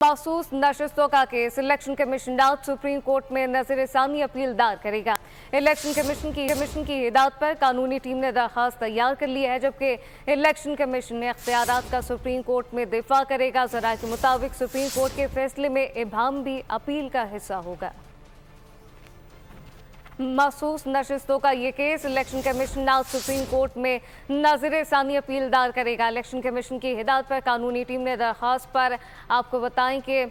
मखसूस नशस्तों का case election commission आज सुप्रीम कोर्ट में नजर-ए-सानी अपील दायर करेगा। इलेक्शन कमीशन की हिदायत पर कानूनी टीम ने दरखास्त तैयार कर ली है, जबकि इलेक्शन कमीशन ने इख्तियारात का सुप्रीम कोर्ट में दिफा करेगा। ज़राए के मुताबिक सुप्रीम कोर्ट के फैसले में इबाम भी अपील का हिस्सा होगा। मखसूस नशस्तों का ये केस इलेक्शन कमीशन आज सुप्रीम कोर्ट में नजर-ए-सानी अपील दायर करेगा। इलेक्शन कमीशन की हिदायत पर कानूनी टीम ने दरखास्त पर आपको बताएं कि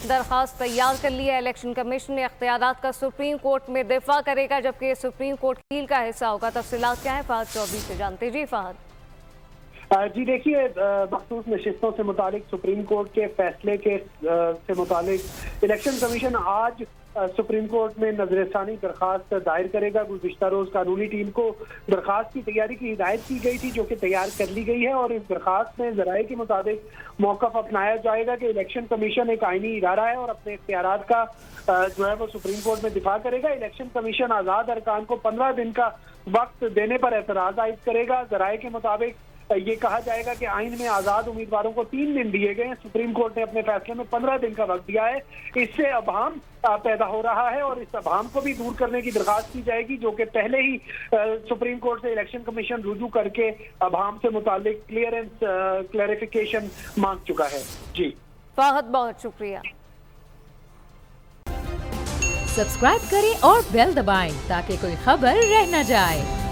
दरखास्त तैयार कर ली है। इलेक्शन कमीशन ने इख्तियारात का सुप्रीम कोर्ट में दिफा करेगा, जबकि सुप्रीम कोर्ट अपील का हिस्सा होगा। तफसीलात क्या है फहद चौधरी से जानते जी। फहद जी देखिए, मखसूस नशिस्तों से मुतालिक सुप्रीम कोर्ट के फैसले से मुतालिक इलेक्शन कमीशन आज सुप्रीम कोर्ट में नजर-ए-सानी दरखास्त दायर करेगा। गुज़िश्ता रोज कानूनी टीम को दरखास्त की तैयारी की हिदायत की गई थी, जो कि तैयार कर ली गई है, और इस दरखास्त में ज़राए के मुताबिक मौक़िफ़ अपनाया जाएगा कि इलेक्शन कमीशन एक आईनी इदारा है और अपने इख्तियारात का जो है वो सुप्रीम कोर्ट में दिफा करेगा। इलेक्शन कमीशन आज़ाद अरकान को 15 दिन का वक्त देने पर एतराज़ आयद करेगा। ज़राए के मुताबिक ये कहा जाएगा कि आइन में आज़ाद उम्मीदवारों को 3 दिन दिए गए हैं। सुप्रीम कोर्ट ने अपने फैसले में 15 दिन का वक्त दिया है। इससे अभाम पैदा हो रहा है और इस अभाम को भी दूर करने की दरखास्त की जाएगी, जो कि पहले ही सुप्रीम कोर्ट से इलेक्शन कमीशन रुजू करके अभाम से मुतालिक क्लेरिफिकेशन मांग चुका है। जी फहद, बहुत शुक्रिया। सब्सक्राइब करें और बेल दबाएं ताकि कोई खबर रह न जाए।